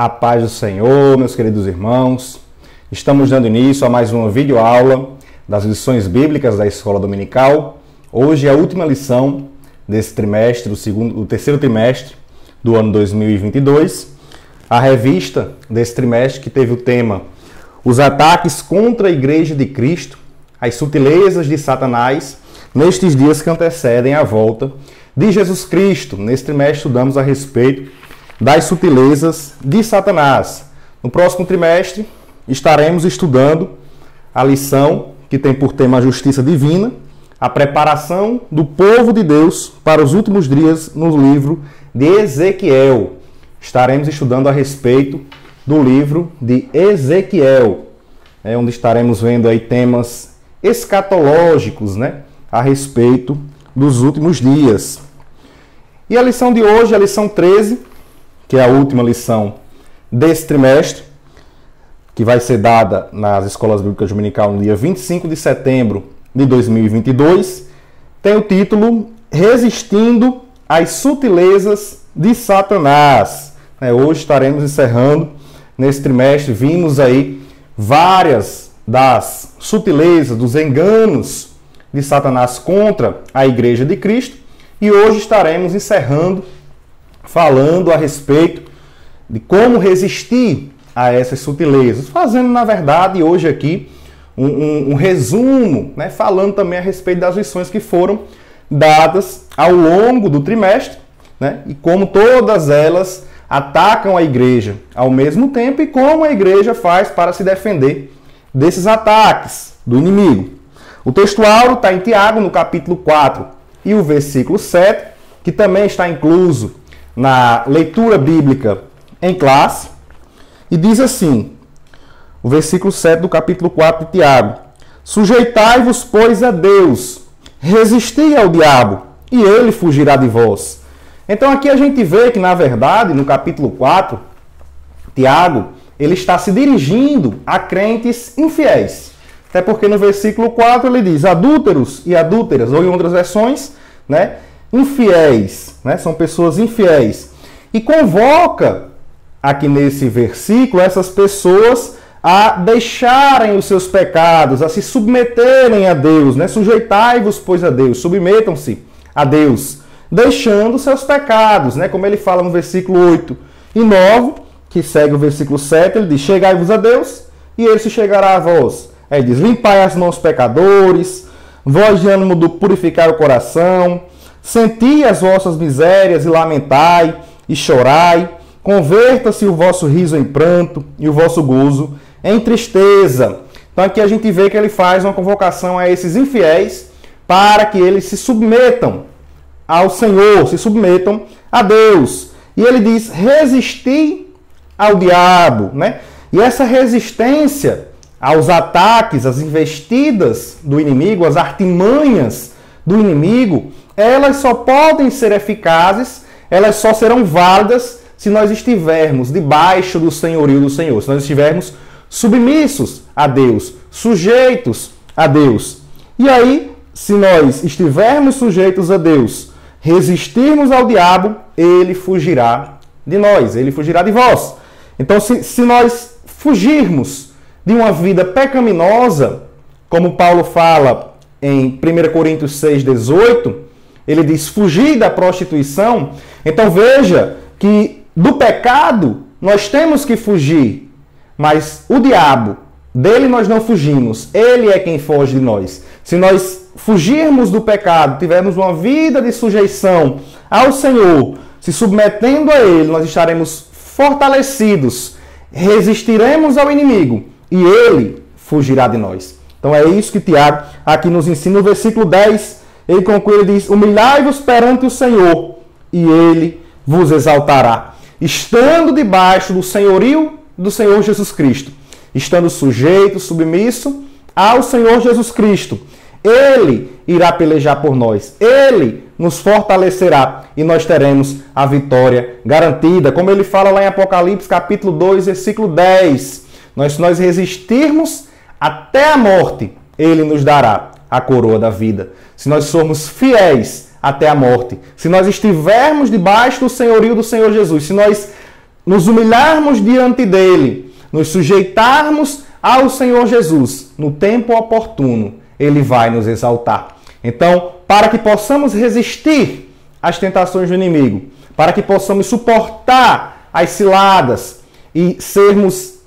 A paz do Senhor, meus queridos irmãos. Estamos dando início a mais uma videoaula das lições bíblicas da Escola Dominical. Hoje é a última lição desse trimestre, o terceiro trimestre do ano 2022. A revista desse trimestre que teve o tema Os ataques contra a Igreja de Cristo, as sutilezas de Satanás, nestes dias que antecedem a volta de Jesus Cristo. Nesse trimestre estudamos a respeito das sutilezas de Satanás. No próximo trimestre estaremos estudando a lição que tem por tema a justiça divina, a preparação do povo de Deus para os últimos dias no livro de Ezequiel. Estaremos estudando a respeito do livro de Ezequiel, onde estaremos vendo aí temas escatológicos, a respeito dos últimos dias. E a lição de hoje, a lição 13, que é a última lição desse trimestre, que vai ser dada nas Escolas Bíblicas Dominical no dia 25 de setembro de 2022, tem o título Resistindo às Sutilezas de Satanás. Hoje estaremos encerrando nesse trimestre, vimos aí várias das sutilezas, dos enganos de Satanás contra a Igreja de Cristo, e hoje estaremos encerrando falando a respeito de como resistir a essas sutilezas, fazendo, na verdade, hoje aqui um resumo, falando também a respeito das lições que foram dadas ao longo do trimestre, e como todas elas atacam a igreja ao mesmo tempo e como a igreja faz para se defender desses ataques do inimigo. O texto áureo está em Tiago, no capítulo 4 e o versículo 7, que também está incluso na leitura bíblica em classe, e diz assim, o versículo 7 do capítulo 4 de Tiago: Sujeitai-vos, pois, a Deus, resisti ao diabo, e ele fugirá de vós. Então aqui a gente vê que, na verdade, no capítulo 4, Tiago, ele está se dirigindo a crentes infiéis. Até porque no versículo 4 ele diz adúlteros e adúlteras, ou em outras versões, infiéis, são pessoas infiéis. E convoca aqui nesse versículo essas pessoas a deixarem os seus pecados, a se submeterem a Deus, Sujeitai-vos, pois, a Deus, submetam-se a Deus, deixando os seus pecados, como ele fala no versículo 8 e 9, que segue o versículo 7, ele diz, chegai-vos a Deus, e ele se chegará a vós. Aí diz, limpai as mãos, pecadores, vós de ânimo do purificar o coração, senti as vossas misérias e lamentai e chorai, converta-se o vosso riso em pranto e o vosso gozo em tristeza. Então aqui a gente vê que ele faz uma convocação a esses infiéis para que eles se submetam ao Senhor, se submetam a Deus. E ele diz, resisti ao diabo, E essa resistência aos ataques, às investidas do inimigo, às artimanhas do inimigo, elas só podem ser eficazes, elas só serão válidas se nós estivermos debaixo do senhorio do Senhor, se nós estivermos submissos a Deus, sujeitos a Deus. E aí, se nós estivermos sujeitos a Deus, resistirmos ao diabo, ele fugirá de nós, ele fugirá de vós. Então, se nós fugirmos de uma vida pecaminosa, como Paulo fala em 1 Coríntios 6,18, ele diz, fugir da prostituição. Então veja que do pecado nós temos que fugir, mas o diabo, dele nós não fugimos, ele é quem foge de nós. Se nós fugirmos do pecado, tivermos uma vida de sujeição ao Senhor, se submetendo a ele, nós estaremos fortalecidos, resistiremos ao inimigo e ele fugirá de nós. Então é isso que Tiago aqui nos ensina. No versículo 10, ele conclui, ele diz, humilhai-vos perante o Senhor e ele vos exaltará. Estando debaixo do senhorio do Senhor Jesus Cristo, estando sujeito, submisso ao Senhor Jesus Cristo, ele irá pelejar por nós, ele nos fortalecerá e nós teremos a vitória garantida. Como ele fala lá em Apocalipse capítulo 2, versículo 10, se nós resistirmos até a morte, ele nos dará a coroa da vida. Se nós formos fiéis até a morte, se nós estivermos debaixo do senhorio do Senhor Jesus, se nós nos humilharmos diante dele, nos sujeitarmos ao Senhor Jesus, no tempo oportuno, ele vai nos exaltar. Então, para que possamos resistir às tentações do inimigo, para que possamos suportar as ciladas e sermos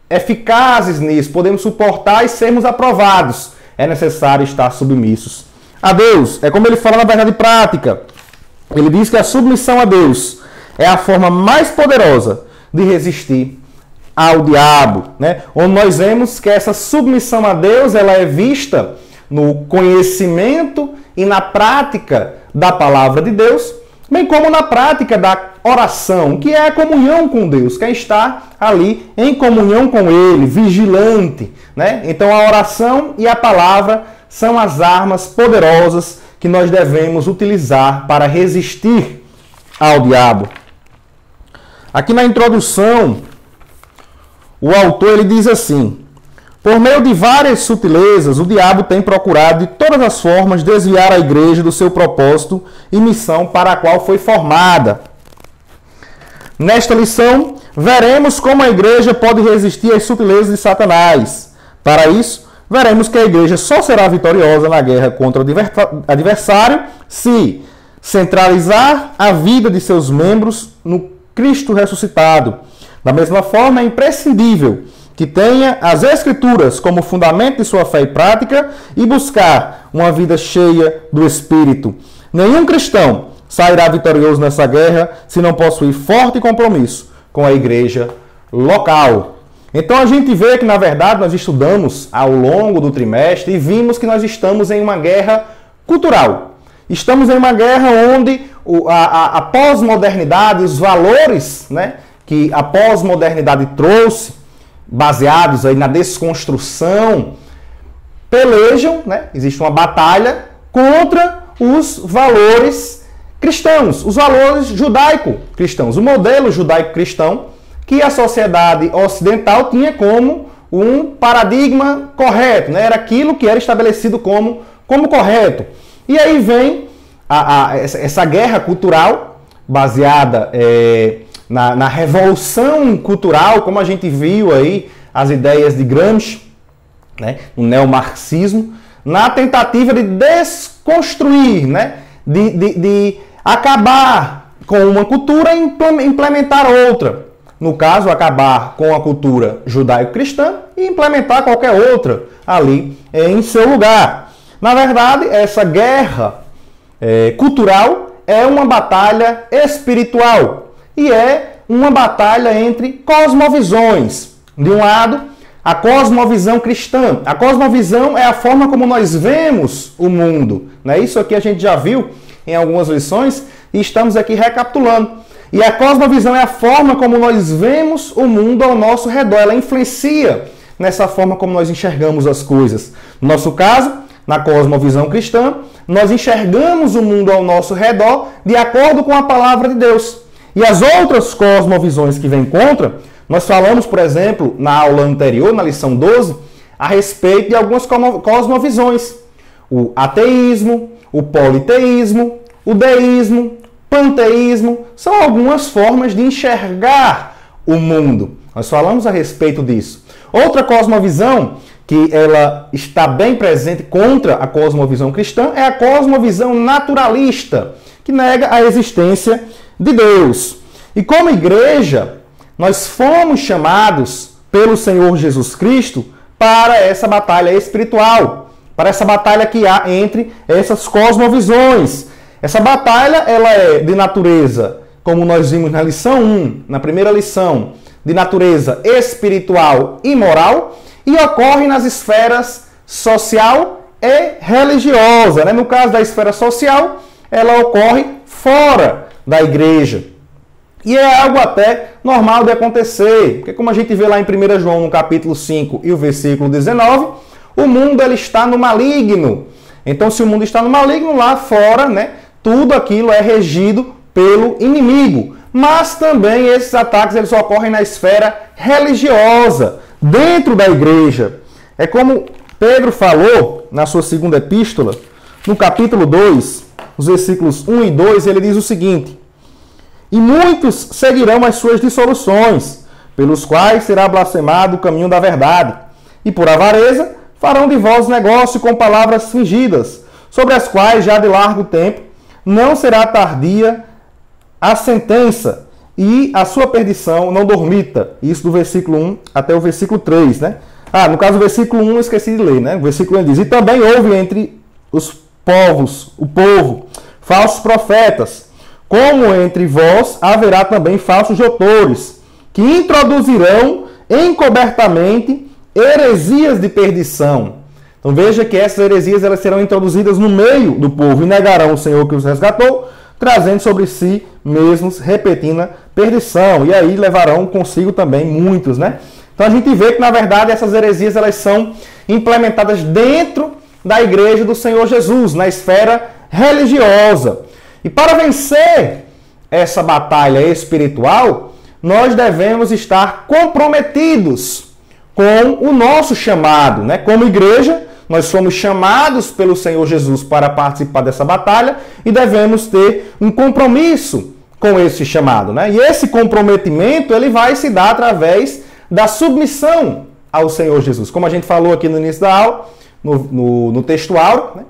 eficazes nisso, podemos suportar e sermos aprovados, é necessário estar submissos a Deus. É como ele fala na verdade prática. Ele diz que a submissão a Deus é a forma mais poderosa de resistir ao diabo, né? Onde nós vemos que essa submissão a Deus, ela é vista no conhecimento e na prática da palavra de Deus, bem como na prática da oração, que é a comunhão com Deus, que é estar ali em comunhão com Ele, vigilante, né? Então a oração e a palavra são as armas poderosas que nós devemos utilizar para resistir ao diabo. Aqui na introdução, o autor ele diz assim: por meio de várias sutilezas, o diabo tem procurado de todas as formas desviar a igreja do seu propósito e missão para a qual foi formada. Nesta lição, veremos como a igreja pode resistir às sutilezas de Satanás. Para isso, veremos que a igreja só será vitoriosa na guerra contra o adversário se centralizar a vida de seus membros no Cristo ressuscitado. Da mesma forma, é imprescindível que tenha as Escrituras como fundamento de sua fé e prática e buscar uma vida cheia do Espírito. Nenhum cristão sairá vitorioso nessa guerra se não possuir forte compromisso com a igreja local. Então a gente vê que, na verdade, nós estudamos ao longo do trimestre e vimos que nós estamos em uma guerra cultural. Estamos em uma guerra onde a pós-modernidade, os valores, né, que a pós-modernidade trouxe, baseados aí na desconstrução, pelejam, né? Existe uma batalha contra os valores cristãos, os valores judaico-cristãos, o modelo judaico-cristão que a sociedade ocidental tinha como um paradigma correto, né? Era aquilo que era estabelecido como correto. E aí vem essa guerra cultural baseada na revolução cultural, como a gente viu aí as ideias de Gramsci, né, no neomarxismo, na tentativa de desconstruir, né, de acabar com uma cultura e implementar outra. No caso, acabar com a cultura judaico-cristã e implementar qualquer outra ali em seu lugar. Na verdade, essa guerra cultural é uma batalha espiritual. E é uma batalha entre cosmovisões. De um lado, a cosmovisão cristã. A cosmovisão é a forma como nós vemos o mundo, né? Isso aqui a gente já viu em algumas lições e estamos aqui recapitulando. E a cosmovisão é a forma como nós vemos o mundo ao nosso redor. Ela influencia nessa forma como nós enxergamos as coisas. No nosso caso, na cosmovisão cristã, nós enxergamos o mundo ao nosso redor de acordo com a palavra de Deus. E as outras cosmovisões que vêm contra, nós falamos, por exemplo, na aula anterior, na lição 12, a respeito de algumas cosmovisões. O ateísmo, o politeísmo, o deísmo, panteísmo, são algumas formas de enxergar o mundo. Nós falamos a respeito disso. Outra cosmovisão que ela está bem presente contra a cosmovisão cristã é a cosmovisão naturalista, que nega a existência de Deus. E como igreja, nós fomos chamados pelo Senhor Jesus Cristo para essa batalha espiritual, para essa batalha que há entre essas cosmovisões. Essa batalha ela é de natureza, como nós vimos na lição 1, na primeira lição, de natureza espiritual e moral, e ocorre nas esferas social e religiosa, né? No caso da esfera social, ela ocorre fora da igreja. E é algo até normal de acontecer, porque como a gente vê lá em 1 João, no capítulo 5 e o versículo 19, o mundo ele está no maligno. Então, se o mundo está no maligno, lá fora, né, tudo aquilo é regido pelo inimigo. Mas também esses ataques eles ocorrem na esfera religiosa, dentro da igreja. É como Pedro falou na sua segunda epístola, no capítulo 2, os versículos 1 e 2, ele diz o seguinte: E muitos seguirão as suas dissoluções, pelos quais será blasfemado o caminho da verdade. E por avareza farão de vós negócio com palavras fingidas, sobre as quais já de largo tempo não será tardia a sentença, e a sua perdição não dormita. Isso do versículo 1 até o versículo 3, né? No caso, o versículo 1 eu esqueci de ler, né? O versículo 1 diz: e também houve entre os povos, o povo, falsos profetas, como entre vós haverá também falsos doutores, que introduzirão encobertamente heresias de perdição. Então veja que essas heresias elas serão introduzidas no meio do povo e negarão o Senhor que os resgatou, trazendo sobre si mesmos repentina perdição. E aí levarão consigo também muitos, né? Então a gente vê que, na verdade, essas heresias elas são implementadas dentro da igreja do Senhor Jesus, na esfera religiosa. E para vencer essa batalha espiritual, nós devemos estar comprometidos com o nosso chamado, né? Como igreja, nós somos chamados pelo Senhor Jesus para participar dessa batalha e devemos ter um compromisso com esse chamado, né? E esse comprometimento ele vai se dar através da submissão ao Senhor Jesus. Como a gente falou aqui no início da aula, no texto áureo, né?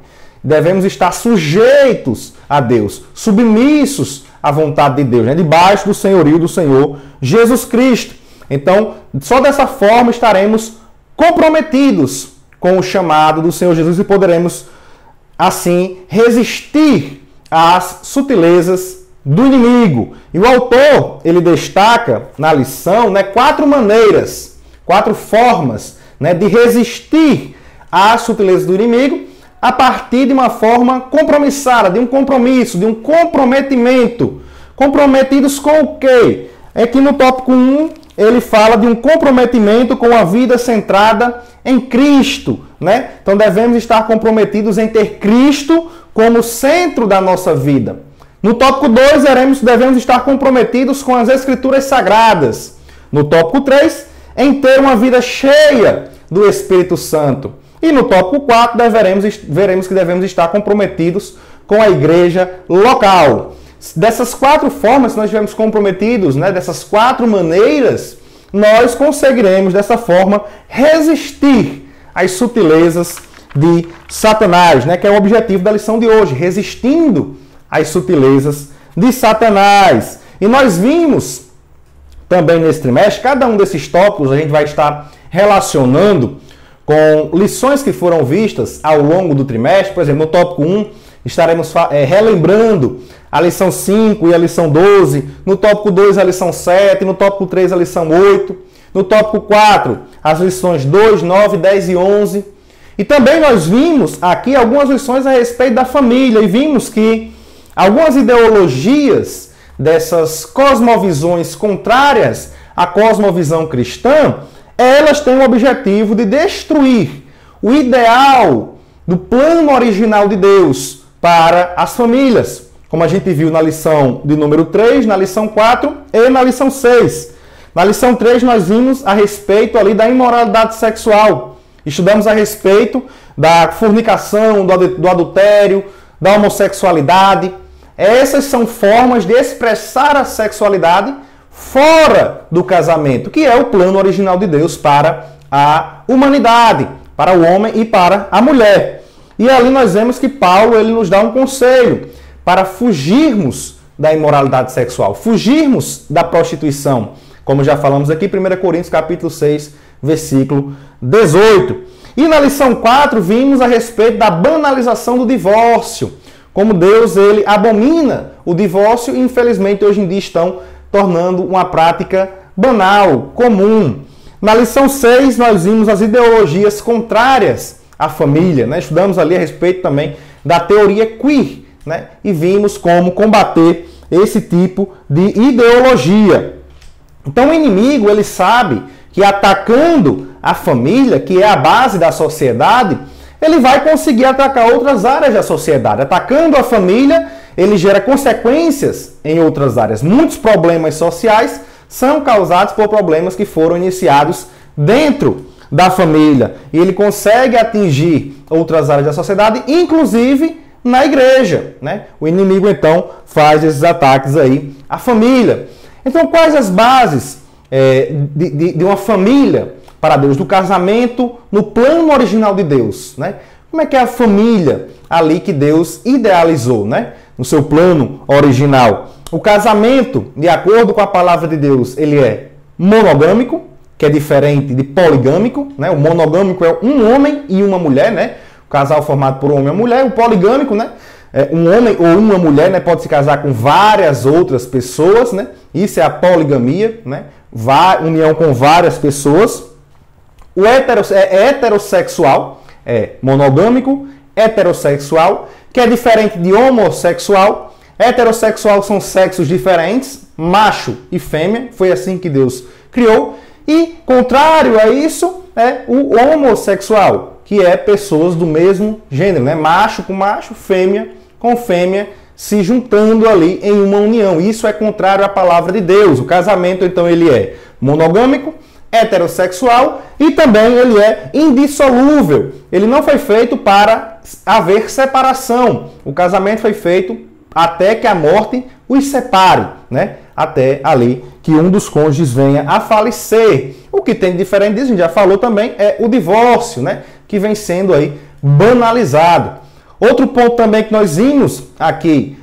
Devemos estar sujeitos a Deus, submissos à vontade de Deus, né? Debaixo do senhorio do Senhor Jesus Cristo. Então, só dessa forma estaremos comprometidos com o chamado do Senhor Jesus e poderemos, assim, resistir às sutilezas do inimigo. E o autor, ele destaca na lição, né, 4 maneiras, 4 formas, né, de resistir às sutilezas do inimigo a partir de uma forma compromissada, de um compromisso, de um comprometimento. Comprometidos com o quê? É que no tópico 1 ele fala de um comprometimento com a vida centrada em Cristo, né? Então devemos estar comprometidos em ter Cristo como centro da nossa vida. No tópico 2, devemos estar comprometidos com as Escrituras Sagradas. No tópico 3, em ter uma vida cheia do Espírito Santo. E no tópico 4, veremos que devemos estar comprometidos com a igreja local. Dessas 4 formas, se nós estivermos comprometidos, né, dessas 4 maneiras, nós conseguiremos, dessa forma, resistir às sutilezas de Satanás, né, que é o objetivo da lição de hoje, resistindo às sutilezas de Satanás. E nós vimos também nesse trimestre, cada um desses tópicos a gente vai estar relacionando com lições que foram vistas ao longo do trimestre. Por exemplo, no tópico 1, estaremos relembrando a lição 5 e a lição 12, no tópico 2 a lição 7, no tópico 3 a lição 8, no tópico 4 as lições 2, 9, 10 e 11. E também nós vimos aqui algumas lições a respeito da família e vimos que algumas ideologias dessas cosmovisões contrárias à cosmovisão cristã, elas têm o objetivo de destruir o ideal do plano original de Deus para as famílias, como a gente viu na lição de número 3, na lição 4 e na lição 6. Na lição 3 nós vimos a respeito ali da imoralidade sexual. Estudamos a respeito da fornicação, do adultério, da homossexualidade. Essas são formas de expressar a sexualidade fora do casamento, que é o plano original de Deus para a humanidade, para o homem e para a mulher. E ali nós vemos que Paulo ele nos dá um conselho para fugirmos da imoralidade sexual, fugirmos da prostituição, como já falamos aqui, 1 Coríntios capítulo 6, versículo 18. E na lição 4 vimos a respeito da banalização do divórcio, como Deus ele abomina o divórcio e infelizmente hoje em dia estão tornando uma prática banal, comum. Na lição 6 nós vimos as ideologias contrárias à família, né? Estudamos ali a respeito também da teoria queer, né? E vimos como combater esse tipo de ideologia. Então o inimigo ele sabe que atacando a família, que é a base da sociedade, ele vai conseguir atacar outras áreas da sociedade. Atacando a família, ele gera consequências em outras áreas. Muitos problemas sociais são causados por problemas que foram iniciados dentro da família. E ele consegue atingir outras áreas da sociedade, inclusive na igreja, né? O inimigo, então, faz esses ataques aí à família. Então, quais as bases de uma família para Deus, do casamento no plano original de Deus, né? Como é que é a família ali que Deus idealizou, né? No seu plano original. O casamento, de acordo com a palavra de Deus, ele é monogâmico, que é diferente de poligâmico, né? O monogâmico é um homem e uma mulher, né? O casal formado por um homem e uma mulher. O poligâmico, né? Um homem ou uma mulher, né? Pode se casar com várias outras pessoas, né? Isso é a poligamia, né? União com várias pessoas. O heterossexual, é monogâmico, heterossexual, que é diferente de homossexual. Heterossexual são sexos diferentes, macho e fêmea, foi assim que Deus criou. E, contrário a isso, é o homossexual, que é pessoas do mesmo gênero, né? Macho com macho, fêmea com fêmea, se juntando ali em uma união. Isso é contrário à palavra de Deus. O casamento, então, ele é monogâmico, heterossexual e também ele é indissolúvel. Ele não foi feito para haver separação. O casamento foi feito até que a morte os separe, né? Até ali que um dos cônjuges venha a falecer. O que tem de diferente disso, a gente já falou também, é o divórcio, né? Que vem sendo aí banalizado. Outro ponto também que nós vimos aqui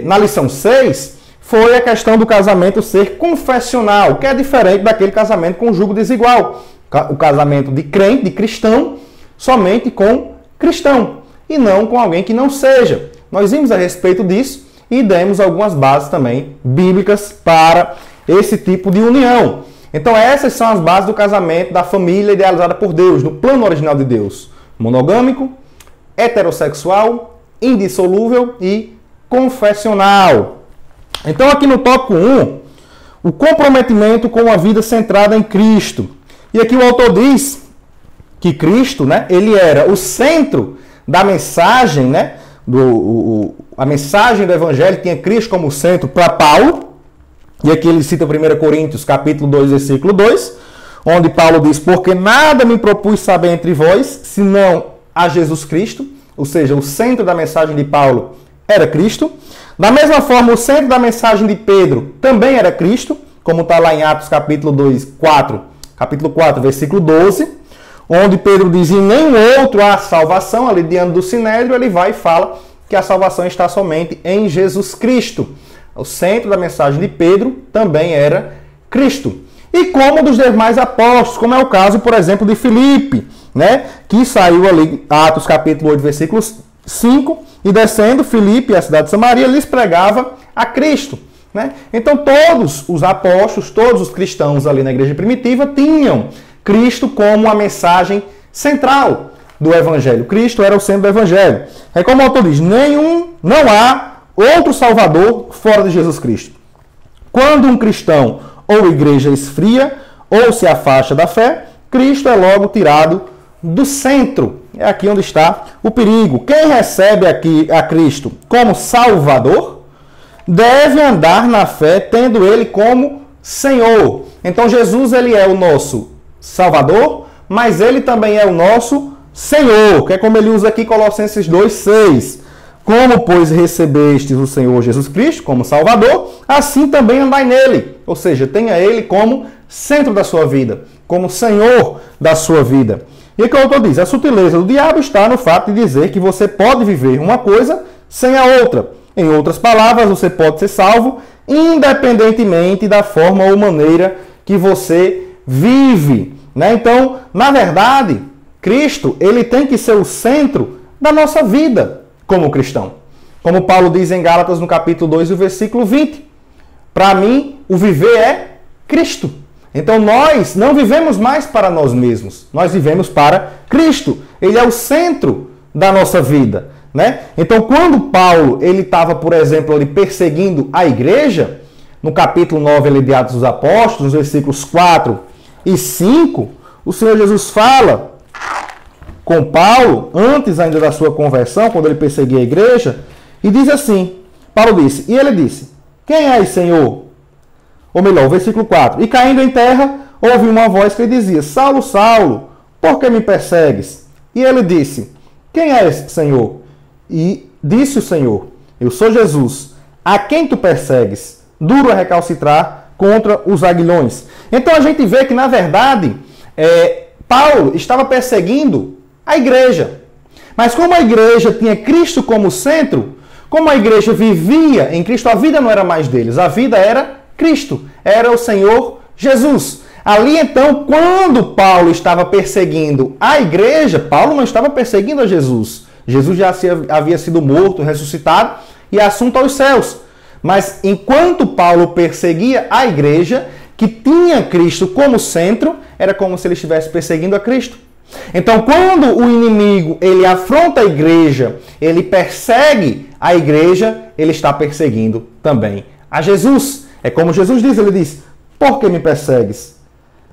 na lição 6 foi a questão do casamento ser confessional, que é diferente daquele casamento com julgo desigual. O casamento de crente, de cristão, somente com cristão e não com alguém que não seja. Nós vimos a respeito disso e demos algumas bases também bíblicas para esse tipo de união. Então essas são as bases do casamento da família idealizada por Deus, no plano original de Deus. Monogâmico, heterossexual, indissolúvel e confessional. Então aqui no tópico 1, o comprometimento com uma vida centrada em Cristo. E aqui o autor diz que Cristo, né, ele era o centro da mensagem, né, a mensagem do Evangelho tinha Cristo como centro para Paulo. E aqui ele cita 1 Coríntios, capítulo 2, versículo 2, onde Paulo diz: porque nada me propus saber entre vós, senão a Jesus Cristo. Ou seja, o centro da mensagem de Paulo era Cristo. Da mesma forma, o centro da mensagem de Pedro também era Cristo, como está lá em Atos capítulo 4, versículo 12, onde Pedro diz: em nenhum outro há salvação. Ali diante do Sinédrio, ele vai e fala que a salvação está somente em Jesus Cristo. O centro da mensagem de Pedro também era Cristo. E como dos demais apóstolos, como é o caso, por exemplo, de Filipe, né, que saiu ali, Atos capítulo 8, versículo 5, e descendo Filipe, a cidade de Samaria, lhes pregava a Cristo, né? Então todos os apóstolos, todos os cristãos ali na igreja primitiva tinham Cristo como a mensagem central do Evangelho. Cristo era o centro do Evangelho. É como o autor diz: não há outro Salvador fora de Jesus Cristo. Quando um cristão ou igreja esfria ou se afasta da fé, Cristo é logo tirado do centro. É aqui onde está o perigo. Quem recebe aqui a Cristo como Salvador deve andar na fé, tendo ele como Senhor. Então Jesus, ele é o nosso Salvador, mas ele também é o nosso Senhor, que é como ele usa aqui Colossenses 2:6. Como, pois, recebestes o Senhor Jesus Cristo como Salvador, assim também andai nele. Ou seja, tenha ele como centro da sua vida, como Senhor da sua vida. E o que o autor diz? A sutileza do diabo está no fato de dizer que você pode viver uma coisa sem a outra. Em outras palavras, você pode ser salvo independentemente da forma ou maneira que você vive, né? Então, na verdade, Cristo, ele tem que ser o centro da nossa vida como cristão. Como Paulo diz em Gálatas, no capítulo 2, o versículo 20. Para mim, o viver é Cristo. Então, nós não vivemos mais para nós mesmos. Nós vivemos para Cristo. Ele é o centro da nossa vida, né? Então, quando Paulo ele estava, por exemplo, ali perseguindo a igreja, no capítulo 9 ali de Atos dos Apóstolos, nos versículos 4 e 5, o Senhor Jesus fala com Paulo, antes ainda da sua conversão, quando ele perseguia a igreja, e diz assim, Paulo disse, e ele disse: quem és, Senhor? Ou melhor, o versículo 4, e caindo em terra, ouvi uma voz que lhe dizia: Saulo, Saulo, por que me persegues? E ele disse: quem és, Senhor? E Disse o Senhor: eu sou Jesus, a quem tu persegues? Duro é recalcitrar contra os aguilhões. Então a gente vê que, na verdade, Paulo estava perseguindo a igreja. Mas como a igreja tinha Cristo como centro, como a igreja vivia em Cristo, a vida não era mais deles, a vida era Cristo, era o Senhor Jesus. Ali então, quando Paulo estava perseguindo a igreja, Paulo não estava perseguindo a Jesus. Jesus já havia sido morto, ressuscitado e assunto aos céus. Mas enquanto Paulo perseguia a igreja, que tinha Cristo como centro, era como se ele estivesse perseguindo a Cristo. Então, quando o inimigo ele afronta a igreja, ele persegue a igreja, ele está perseguindo também a Jesus. É como Jesus diz, ele diz: por que me persegues?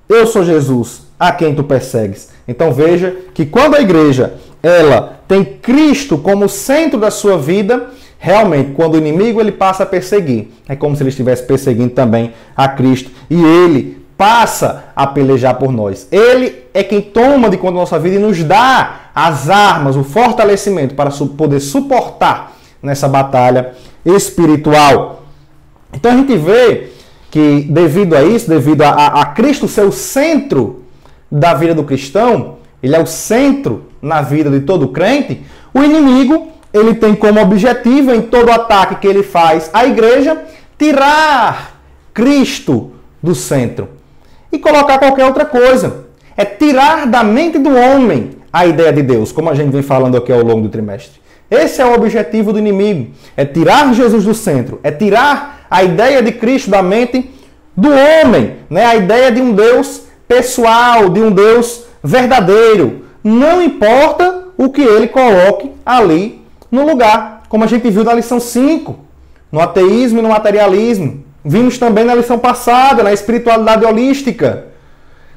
Eu sou Jesus, a quem tu persegues. Então veja que quando a igreja ela tem Cristo como centro da sua vida, realmente, quando o inimigo ele passa a perseguir, é como se ele estivesse perseguindo também a Cristo. E ele passa a pelejar por nós. Ele é quem toma de conta da nossa vida e nos dá as armas, o fortalecimento para poder suportar nessa batalha espiritual. Então a gente vê que devido a isso, devido a Cristo ser o centro da vida do cristão, ele é o centro na vida de todo crente, o inimigo ele tem como objetivo, em todo ataque que ele faz à igreja, tirar Cristo do centro e colocar qualquer outra coisa. É tirar da mente do homem a ideia de Deus, como a gente vem falando aqui ao longo do trimestre. Esse é o objetivo do inimigo, é tirar Jesus do centro, é tirar a ideia de Cristo da mente do homem, né? A ideia de um Deus pessoal, de um Deus verdadeiro. Não importa o que ele coloque ali no lugar, como a gente viu na lição 5, no ateísmo e no materialismo. Vimos também na lição passada, na espiritualidade holística.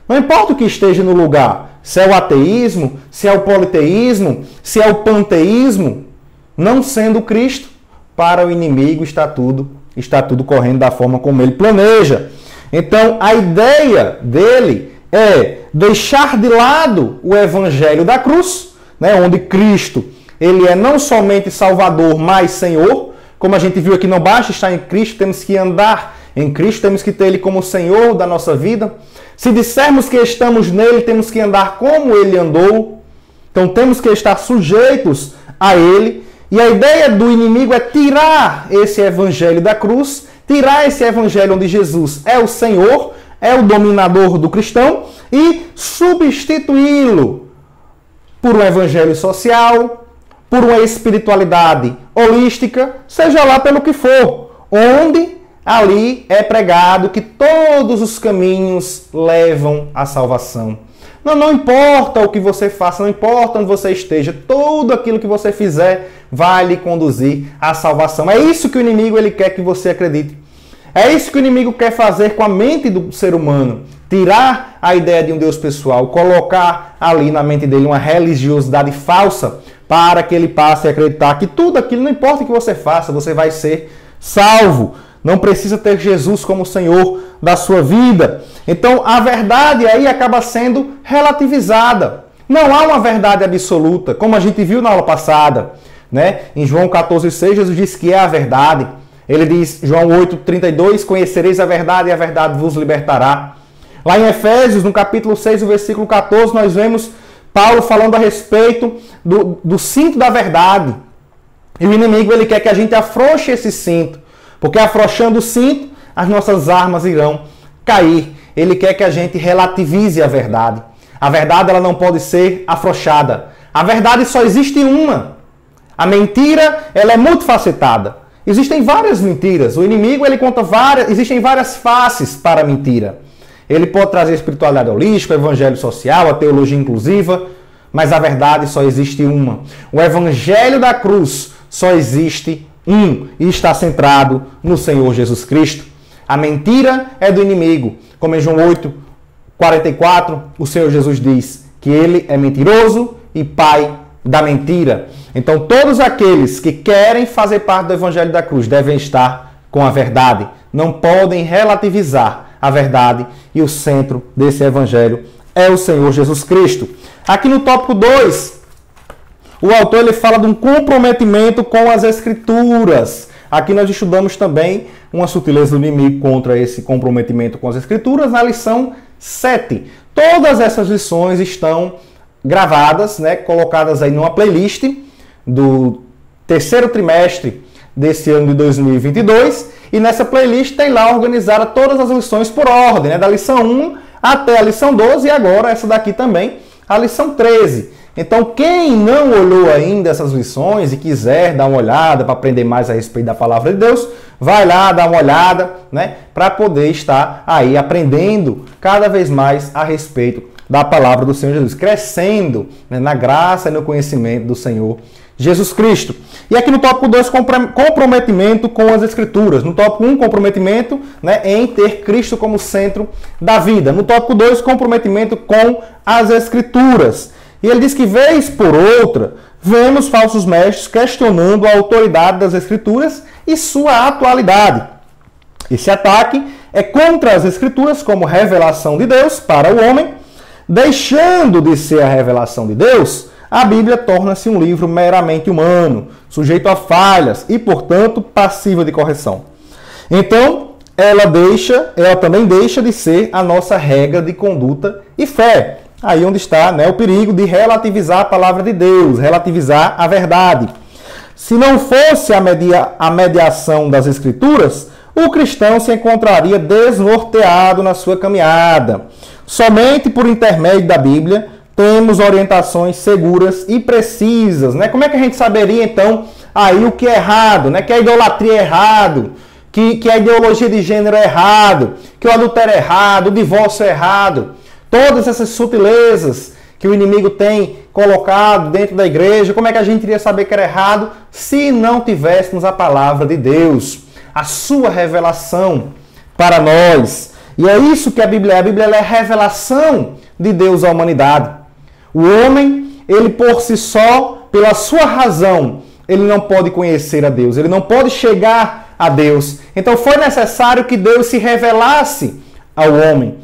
Não importa o que esteja no lugar, se é o ateísmo, se é o politeísmo, se é o panteísmo, não sendo Cristo, para o inimigo está tudo correndo da forma como ele planeja. Então, a ideia dele é deixar de lado o evangelho da cruz, né, onde Cristo ele é não somente Salvador, mas Senhor. Como a gente viu aqui, não basta estar em Cristo, temos que andar em Cristo, temos que ter Ele como Senhor da nossa vida. Se dissermos que estamos nele, temos que andar como Ele andou. Então temos que estar sujeitos a Ele. E a ideia do inimigo é tirar esse evangelho da cruz, tirar esse evangelho onde Jesus é o Senhor, é o dominador do cristão, e substituí-lo por um evangelho social, por uma espiritualidade holística, seja lá pelo que for, onde ali é pregado que todos os caminhos levam à salvação. Não importa o que você faça, não importa onde você esteja, tudo aquilo que você fizer vai lhe conduzir à salvação. É isso que o inimigo ele quer que você acredite. É isso que o inimigo quer fazer com a mente do ser humano. Tirar a ideia de um Deus pessoal, colocar ali na mente dele uma religiosidade falsa, para que ele passe a acreditar que tudo aquilo, não importa o que você faça, você vai ser salvo. Não precisa ter Jesus como Senhor da sua vida. Então, a verdade aí acaba sendo relativizada. Não há uma verdade absoluta, como a gente viu na aula passada, né? Em João 14,6, Jesus diz que é a verdade. Ele diz, João 8,32, conhecereis a verdade e a verdade vos libertará. Lá em Efésios, no capítulo 6, o versículo 14, nós vemos Paulo falando a respeito do cinto da verdade. E o inimigo ele quer que a gente afrouxe esse cinto, porque afrouxando o cinto, as nossas armas irão cair. Ele quer que a gente relativize a verdade. A verdade ela não pode ser afrouxada. A verdade só existe uma. A mentira ela é multifacetada. Existem várias mentiras. O inimigo ele conta existem várias faces para a mentira. Ele pode trazer a espiritualidade holística, o evangelho social, a teologia inclusiva, mas a verdade só existe uma. O evangelho da cruz só existe um e está centrado no Senhor Jesus Cristo. A mentira é do inimigo. Como em João 8,44, o Senhor Jesus diz que ele é mentiroso e pai da mentira. Então todos aqueles que querem fazer parte do evangelho da cruz devem estar com a verdade. Não podem relativizar a verdade, e o centro desse evangelho é o Senhor Jesus Cristo. Aqui no tópico 2, o autor ele fala de um comprometimento com as Escrituras. Aqui nós estudamos também uma sutileza do inimigo contra esse comprometimento com as Escrituras na lição 7. Todas essas lições estão gravadas, né, colocadas aí numa playlist do terceiro trimestre desse ano de 2022. E nessa playlist tem lá organizada todas as lições por ordem, né, da lição 1 até a lição 12 e agora essa daqui também, a lição 13. Então, quem não olhou ainda essas lições e quiser dar uma olhada para aprender mais a respeito da palavra de Deus, vai lá dar uma olhada, né, para poder estar aí aprendendo cada vez mais a respeito da palavra do Senhor Jesus, crescendo, né, na graça e no conhecimento do Senhor Jesus Cristo. E aqui no tópico 2, comprometimento com as Escrituras. No tópico 1, comprometimento, né, em ter Cristo como centro da vida. No tópico 2, comprometimento com as Escrituras. E ele diz que, vez por outra, vemos falsos mestres questionando a autoridade das Escrituras e sua atualidade. Esse ataque é contra as Escrituras como revelação de Deus para o homem. Deixando de ser a revelação de Deus, a Bíblia torna-se um livro meramente humano, sujeito a falhas e, portanto, passível de correção. Então, ela também deixa de ser a nossa regra de conduta e fé. Aí onde está, né, o perigo de relativizar a palavra de Deus, relativizar a verdade. Se não fosse a mediação das Escrituras, o cristão se encontraria desnorteado na sua caminhada. Somente por intermédio da Bíblia temos orientações seguras e precisas, né? Como é que a gente saberia, então, aí o que é errado, né? Que a idolatria é errado, que a ideologia de gênero é errado, que o adultério é errado, o divórcio é errado. Todas essas sutilezas que o inimigo tem colocado dentro da igreja, como é que a gente iria saber que era errado se não tivéssemos a palavra de Deus, a sua revelação para nós? E é isso que a Bíblia é. A Bíblia é a revelação de Deus à humanidade. O homem, ele por si só, pela sua razão, ele não pode conhecer a Deus, ele não pode chegar a Deus. Então foi necessário que Deus se revelasse ao homem,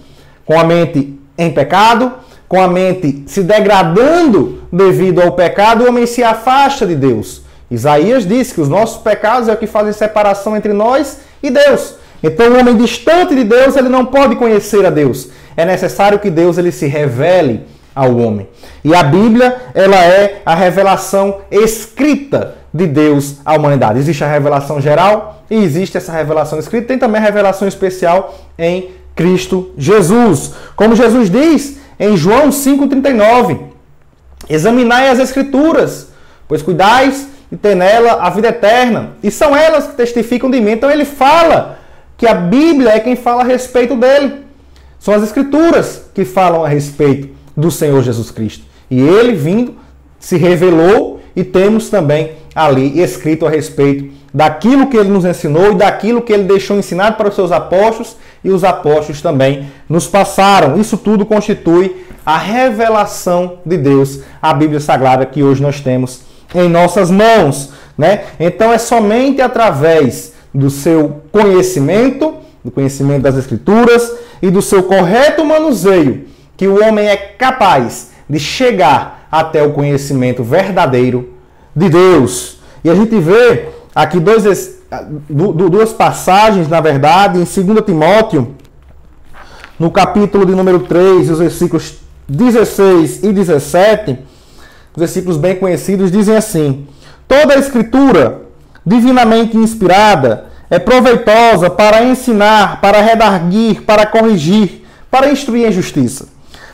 com a mente em pecado, com a mente se degradando devido ao pecado, o homem se afasta de Deus. Isaías diz que os nossos pecados é o que fazem separação entre nós e Deus. Então o homem distante de Deus, ele não pode conhecer a Deus. É necessário que Deus ele se revele ao homem. E a Bíblia, ela é a revelação escrita de Deus à humanidade. Existe a revelação geral e existe essa revelação escrita. Tem também a revelação especial em Cristo Jesus. Como Jesus diz em João 5,39, examinai as Escrituras, pois cuidais de ter nela a vida eterna, e são elas que testificam de mim. Então ele fala que a Bíblia é quem fala a respeito dele. São as Escrituras que falam a respeito do Senhor Jesus Cristo. E ele, vindo, se revelou e temos também ali escrito a respeito daquilo que ele nos ensinou e daquilo que ele deixou ensinado para os seus apóstolos, e os apóstolos também nos passaram. Isso tudo constitui a revelação de Deus, a Bíblia Sagrada que hoje nós temos em nossas mãos, né? Então é somente através do seu conhecimento, do conhecimento das Escrituras e do seu correto manuseio que o homem é capaz de chegar até o conhecimento verdadeiro de Deus. E a gente vê aqui duas passagens, na verdade, em 2 Timóteo, no capítulo de número 3, os versículos 16 e 17, versículos bem conhecidos, dizem assim: toda a Escritura, divinamente inspirada, é proveitosa para ensinar, para redarguir, para corrigir, para instruir em justiça,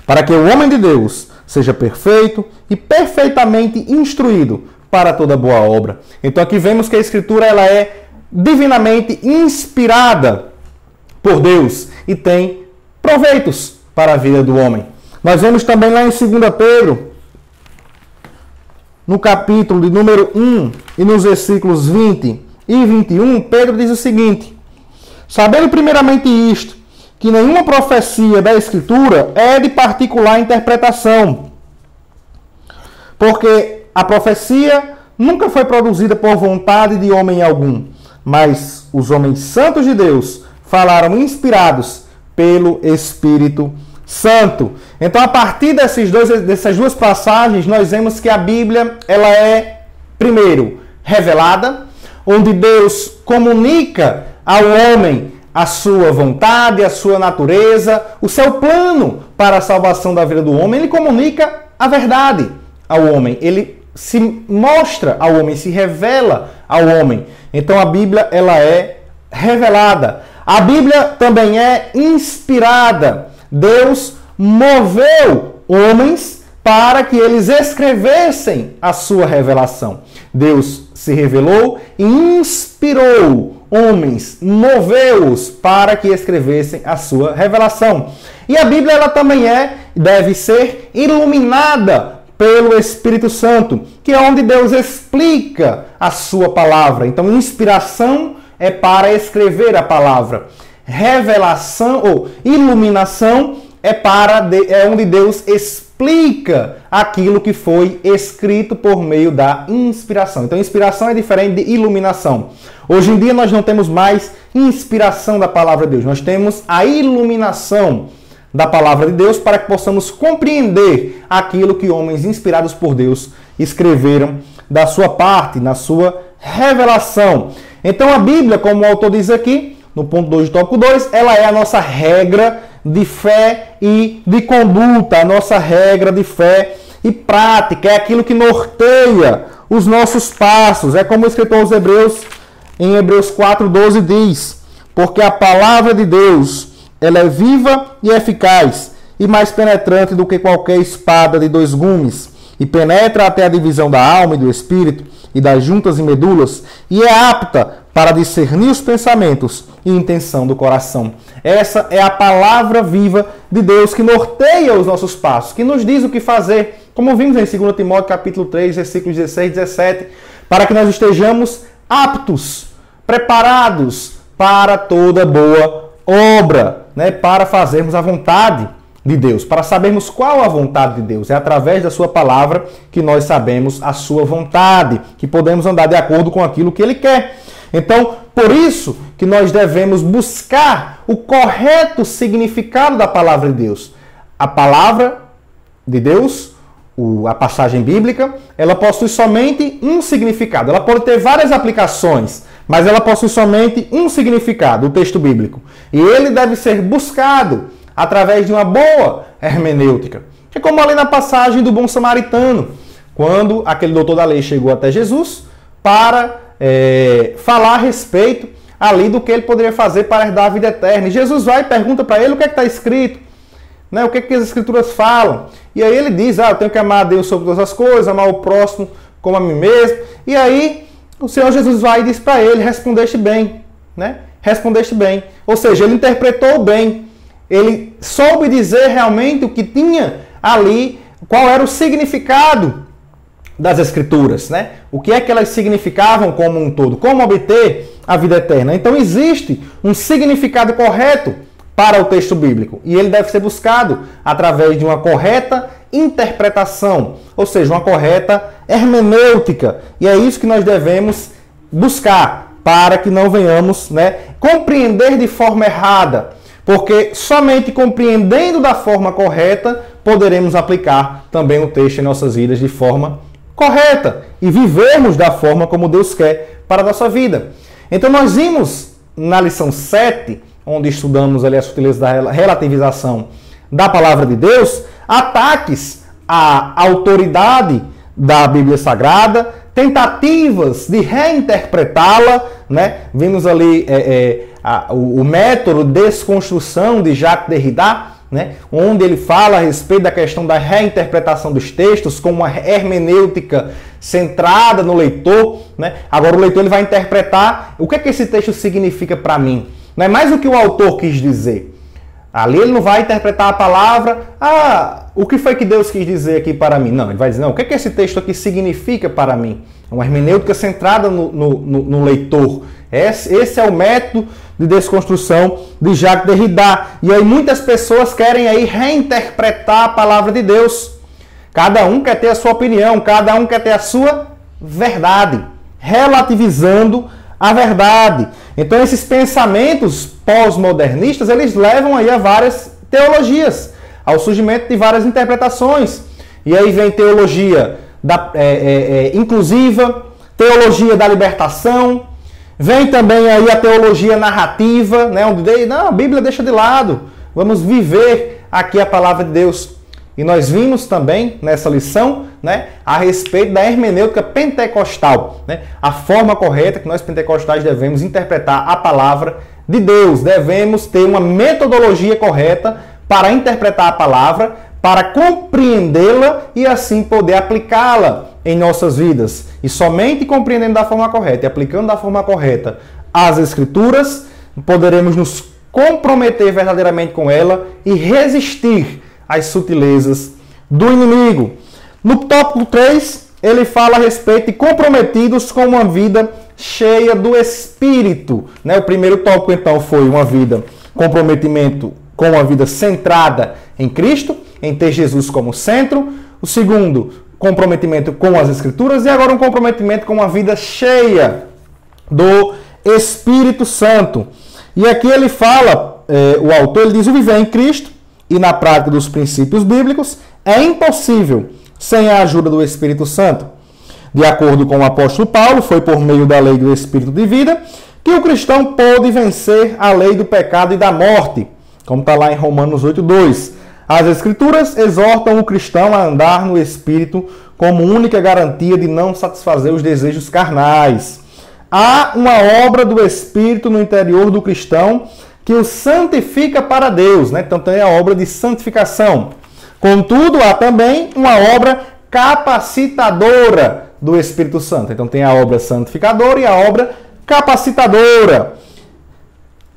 para que o homem de Deus seja perfeito e perfeitamente instruído para toda boa obra. Então aqui vemos que a Escritura ela é divinamente inspirada por Deus e tem proveitos para a vida do homem. Nós vemos também lá em 2 Pedro, no capítulo de número 1 e nos versículos 20 e 21, Pedro diz o seguinte: sabendo primeiramente isto, que nenhuma profecia da Escritura é de particular interpretação, porque a profecia nunca foi produzida por vontade de homem algum, mas os homens santos de Deus falaram inspirados pelo Espírito Santo. Então, a partir dessas duas passagens, nós vemos que a Bíblia ela é, primeiro, revelada, onde Deus comunica ao homem a sua vontade, a sua natureza, o seu plano para a salvação da vida do homem. Ele comunica a verdade ao homem. Ele se mostra ao homem, se revela ao homem. Então, a Bíblia ela é revelada. A Bíblia também é inspirada. Deus moveu homens para que eles escrevessem a sua revelação. Deus se revelou e inspirou homens, moveu-os para que escrevessem a sua revelação. E a Bíblia ela também deve ser iluminada pelo Espírito Santo, que é onde Deus explica a sua palavra. Então, inspiração é para escrever a palavra. Revelação ou iluminação é onde Deus explica aquilo que foi escrito por meio da inspiração. Então, inspiração é diferente de iluminação. Hoje em dia nós não temos mais inspiração da palavra de Deus. Nós temos a iluminação da palavra de Deus para que possamos compreender aquilo que homens inspirados por Deus escreveram da sua parte, na sua revelação. Então, a Bíblia, como o autor diz aqui, no ponto 2 do tópico 2, ela é a nossa regra de fé e de conduta, a nossa regra de fé e prática, é aquilo que norteia os nossos passos. É como o escritor aos Hebreus, em Hebreus 4:12 diz: porque a palavra de Deus, ela é viva e eficaz, e mais penetrante do que qualquer espada de 2 gumes, e penetra até a divisão da alma e do espírito, e das juntas e medulas, e é apta para discernir os pensamentos e intenção do coração. Essa é a palavra viva de Deus que norteia os nossos passos, que nos diz o que fazer, como vimos em 2 Timóteo capítulo 3, versículos 16 e 17, para que nós estejamos aptos, preparados para toda boa obra, né? Para fazermos a vontade de Deus, para sabermos qual a vontade de Deus. É através da sua palavra que nós sabemos a sua vontade, que podemos andar de acordo com aquilo que Ele quer. Então, por isso que nós devemos buscar o correto significado da palavra de Deus. A palavra de Deus, a passagem bíblica, ela possui somente um significado. Ela pode ter várias aplicações, mas ela possui somente um significado, o texto bíblico. E ele deve ser buscado através de uma boa hermenêutica. É como ali na passagem do bom samaritano, quando aquele doutor da lei chegou até Jesus para falar a respeito ali do que ele poderia fazer para herdar a vida eterna. E Jesus vai e pergunta para ele o que é que está escrito, né? O que é que as escrituras falam. E aí ele diz, eu tenho que amar a Deus sobre todas as coisas, amar o próximo como a mim mesmo. E aí o Senhor Jesus vai e diz para ele, respondeste bem, né? Respondeste bem. Ou seja, ele interpretou bem. Ele soube dizer realmente o que tinha ali, qual era o significado das Escrituras, né? O que é que elas significavam como um todo, como obter a vida eterna. Então existe um significado correto para o texto bíblico e ele deve ser buscado através de uma correta interpretação, ou seja, uma correta hermenêutica. E é isso que nós devemos buscar para que não venhamos, né, compreender de forma errada. Porque somente compreendendo da forma correta poderemos aplicar também o texto em nossas vidas de forma correta e vivermos da forma como Deus quer para a nossa vida. Então nós vimos na lição 7, onde estudamos ali a sutileza da relativização da palavra de Deus, ataques à autoridade da Bíblia Sagrada, tentativas de reinterpretá-la, né? Vimos ali o método de desconstrução de Jacques Derrida, né? Onde ele fala a respeito da questão da reinterpretação dos textos com uma hermenêutica centrada no leitor, né? Agora o leitor ele vai interpretar o que é que esse texto significa para mim. Não é mais o que o autor quis dizer. Ali ele não vai interpretar a palavra, o que foi que Deus quis dizer aqui para mim? Não, ele vai dizer, não, o que é que esse texto aqui significa para mim? É uma hermenêutica centrada no leitor. Esse é o método de desconstrução de Jacques Derrida. E aí muitas pessoas querem aí reinterpretar a palavra de Deus. Cada um quer ter a sua opinião, cada um quer ter a sua verdade, relativizando a verdade. Então esses pensamentos pós-modernistas, eles levam aí a várias teologias, ao surgimento de várias interpretações. E aí vem teologia inclusiva, teologia da libertação, vem também aí a teologia narrativa, né, onde não, a Bíblia deixa de lado, vamos viver aqui a palavra de Deus. E nós vimos também nessa lição, né, a respeito da hermenêutica pentecostal, né, a forma correta que nós pentecostais devemos interpretar a palavra de Deus. Devemos ter uma metodologia correta para interpretar a palavra, para compreendê-la e assim poder aplicá-la em nossas vidas. E somente compreendendo da forma correta e aplicando da forma correta as Escrituras, poderemos nos comprometer verdadeiramente com ela e resistir às sutilezas do inimigo. No tópico 3, ele fala a respeito de comprometidos com uma vida cheia do Espírito. Né? O primeiro tópico, então, foi uma vida, comprometimento com uma vida centrada em Cristo, em ter Jesus como centro. O segundo, comprometimento com as Escrituras. E agora um comprometimento com uma vida cheia do Espírito Santo. E aqui ele fala, o autor, ele diz: o viver em Cristo e na prática dos princípios bíblicos é impossível sem a ajuda do Espírito Santo. De acordo com o apóstolo Paulo, foi por meio da lei do Espírito de vida que o cristão pôde vencer a lei do pecado e da morte, como está lá em Romanos 8:2. As Escrituras exortam o cristão a andar no Espírito como única garantia de não satisfazer os desejos carnais. Há uma obra do Espírito no interior do cristão que o santifica para Deus, né? Então tem a obra de santificação. Contudo, há também uma obra capacitadora do Espírito Santo. Então tem a obra santificadora e a obra capacitadora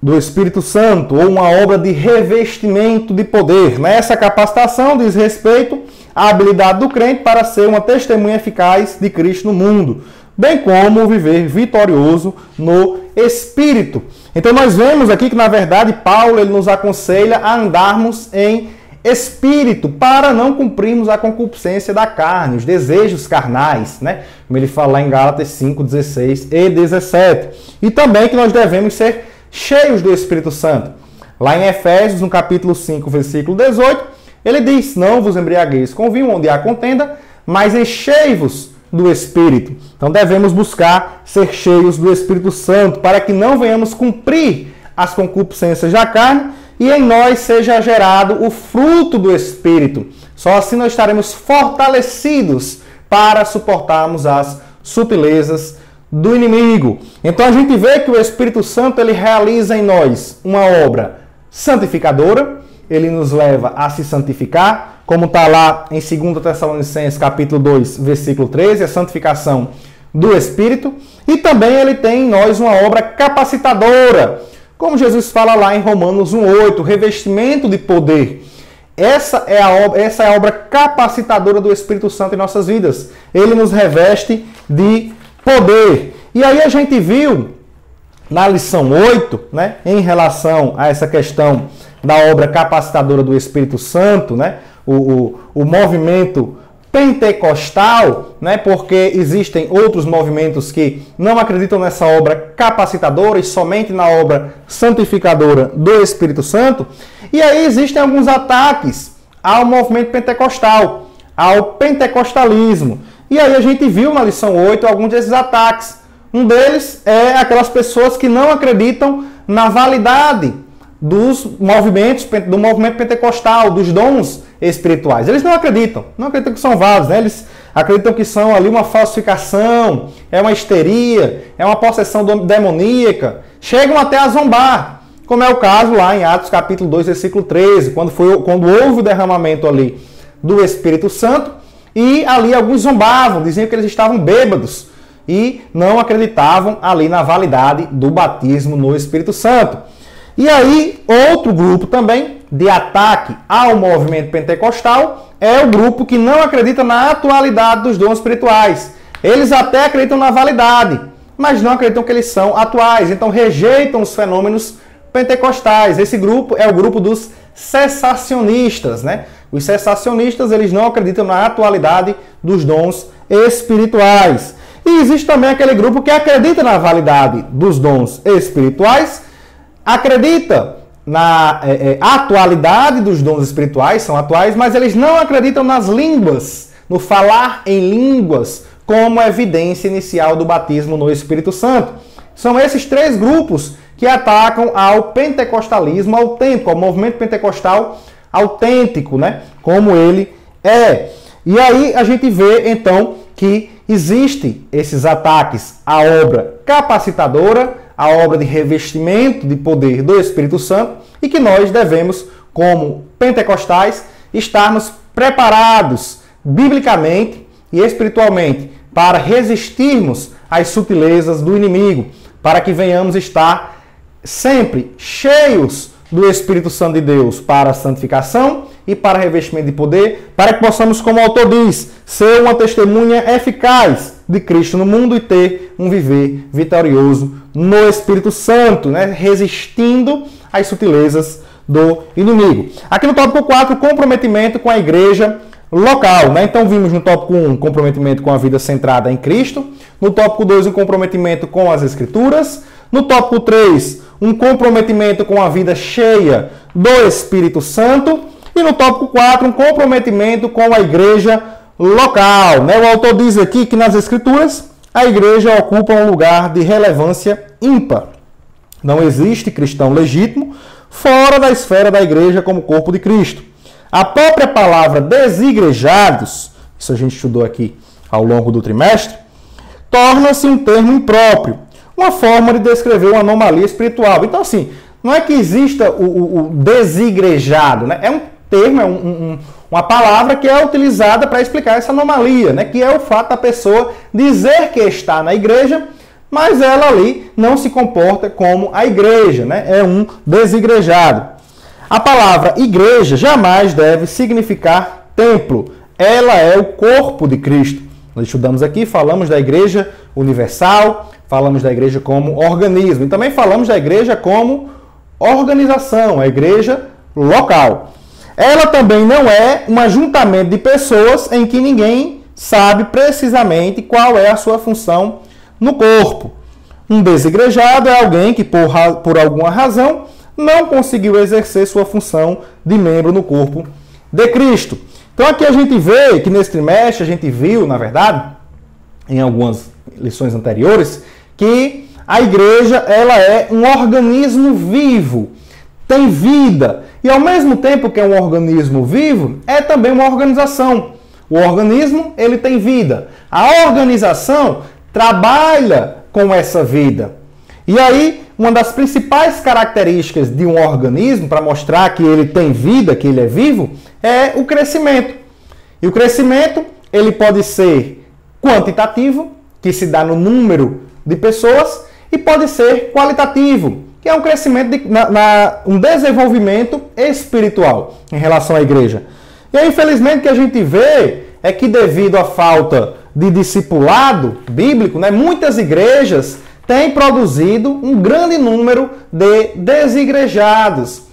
do Espírito Santo, ou uma obra de revestimento de poder. Essa capacitação diz respeito à habilidade do crente para ser uma testemunha eficaz de Cristo no mundo, bem como viver vitorioso no Espírito. Então nós vemos aqui que, na verdade, Paulo ele nos aconselha a andarmos em Espírito, para não cumprirmos a concupiscência da carne, os desejos carnais, né? Como ele fala lá em Gálatas 5, 16 e 17. E também que nós devemos ser cheios do Espírito Santo. Lá em Efésios, no capítulo 5, versículo 18, ele diz: não vos embriagueis com vinho, onde há contenda, mas enchei-vos do Espírito. Então devemos buscar ser cheios do Espírito Santo, para que não venhamos cumprir as concupiscências da carne e em nós seja gerado o fruto do Espírito. Só assim nós estaremos fortalecidos para suportarmos as sutilezas do inimigo. Então a gente vê que o Espírito Santo ele realiza em nós uma obra santificadora, ele nos leva a se santificar, como está lá em 2 Tessalonicenses capítulo 2, versículo 13, a santificação do Espírito, e também ele tem em nós uma obra capacitadora, como Jesus fala lá em Romanos 1,8, revestimento de poder. Essa é a obra capacitadora do Espírito Santo em nossas vidas. Ele nos reveste de poder. E aí a gente viu na lição 8, né, em relação a essa questão da obra capacitadora do Espírito Santo, né, o movimento pentecostal, né, porque existem outros movimentos que não acreditam nessa obra capacitadora e somente na obra santificadora do Espírito Santo. E aí existem alguns ataques ao movimento pentecostal, ao pentecostalismo. E aí a gente viu na lição 8 alguns desses ataques. Um deles é aquelas pessoas que não acreditam na validade dos movimentos, do movimento pentecostal, dos dons espirituais. Eles não acreditam que são válidos, né? Eles acreditam que são ali uma falsificação, é uma histeria, é uma possessão demoníaca. Chegam até a zombar, como é o caso lá em Atos capítulo 2, versículo 13, quando houve o derramamento ali do Espírito Santo, e ali alguns zombavam, diziam que eles estavam bêbados e não acreditavam ali na validade do batismo no Espírito Santo. E aí, outro grupo também de ataque ao movimento pentecostal é o grupo que não acredita na atualidade dos dons espirituais. Eles até acreditam na validade, mas não acreditam que eles são atuais. Então rejeitam os fenômenos pentecostais. Esse grupo é o grupo dos cessacionistas, né? Os cessacionistas, eles não acreditam na atualidade dos dons espirituais. E existe também aquele grupo que acredita na validade dos dons espirituais, acredita na atualidade dos dons espirituais, são atuais, mas eles não acreditam nas línguas, no falar em línguas, como evidência inicial do batismo no Espírito Santo. São esses três grupos que atacam ao pentecostalismo autêntico, ao movimento pentecostal autêntico, né? Como ele é. E aí a gente vê, então, que existem esses ataques à obra capacitadora, à obra de revestimento de poder do Espírito Santo, e que nós devemos, como pentecostais, estarmos preparados biblicamente e espiritualmente para resistirmos às sutilezas do inimigo, para que venhamos estar sempre cheios do Espírito Santo de Deus para a santificação e para revestimento de poder, para que possamos, como o autor diz, ser uma testemunha eficaz de Cristo no mundo e ter um viver vitorioso no Espírito Santo, né? Resistindo às sutilezas do inimigo. Aqui no tópico 4, comprometimento com a igreja local, né? Então vimos no tópico 1, comprometimento com a vida centrada em Cristo. No tópico 2, um comprometimento com as Escrituras. No tópico 3, um comprometimento com a vida cheia do Espírito Santo. E no tópico 4, um comprometimento com a igreja local, né? O autor diz aqui que nas Escrituras a igreja ocupa um lugar de relevância ímpar. Não existe cristão legítimo fora da esfera da igreja como corpo de Cristo. A própria palavra desigrejados, isso a gente estudou aqui ao longo do trimestre, torna-se um termo impróprio, uma forma de descrever uma anomalia espiritual. Então, assim, não é que exista o desigrejado, né? É um termo, uma palavra que é utilizada para explicar essa anomalia, né? Que é o fato da pessoa dizer que está na igreja, mas ela ali não se comporta como a igreja, né? É um desigrejado. A palavra igreja jamais deve significar templo. Ela é o corpo de Cristo. Nós estudamos aqui, falamos da igreja universal, falamos da igreja como organismo e também falamos da igreja como organização, a igreja local. Ela também não é um ajuntamento de pessoas em que ninguém sabe precisamente qual é a sua função no corpo. Um desigrejado é alguém que, por alguma razão, não conseguiu exercer sua função de membro no corpo de Cristo. Então aqui a gente vê que nesse trimestre, a gente viu, na verdade, em algumas lições anteriores, que a igreja ela é um organismo vivo, tem vida. E ao mesmo tempo que é um organismo vivo, é também uma organização. O organismo, ele tem vida. A organização trabalha com essa vida. E aí, uma das principais características de um organismo, para mostrar que ele tem vida, que ele é vivo, é o crescimento. E o crescimento, ele pode ser quantitativo, que se dá no número de pessoas, e pode ser qualitativo, que é um crescimento, um desenvolvimento espiritual em relação à igreja. E aí, infelizmente, o que a gente vê é que devido à falta de discipulado bíblico, né, muitas igrejas têm produzido um grande número de desigrejados.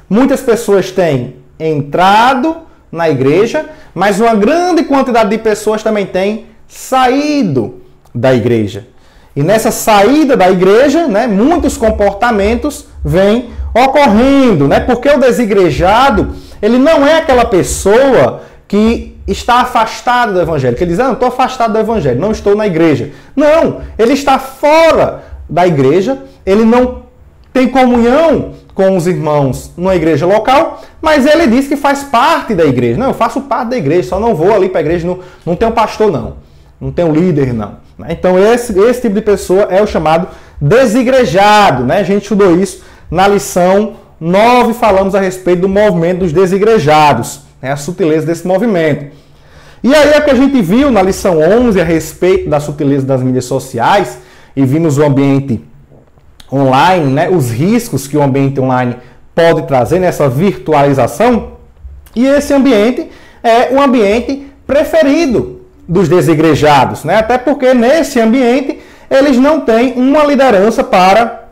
Muitas pessoas têm entrado na igreja, mas uma grande quantidade de pessoas também têm saído da igreja. E nessa saída da igreja, né, muitos comportamentos vêm ocorrendo, né? Porque o desigrejado, ele não é aquela pessoa que está afastado do evangelho, que ele diz, não estou afastado do evangelho, não estou na igreja. Não, ele está fora da igreja, ele não tem comunhão com os irmãos numa igreja local, mas ele diz que faz parte da igreja. Não, eu faço parte da igreja, só não vou ali para a igreja, não tenho pastor não tenho líder não. Então esse tipo de pessoa é o chamado desigrejado, né? A gente estudou isso na lição 9, falamos a respeito do movimento dos desigrejados, né? A sutileza desse movimento. E aí é que a gente viu na lição 11 a respeito da sutileza das mídias sociais e vimos o ambiente online, né? Os riscos que o ambiente online pode trazer nessa virtualização. E esse ambiente é o ambiente preferido dos desigrejados, né? Até porque nesse ambiente eles não têm uma liderança para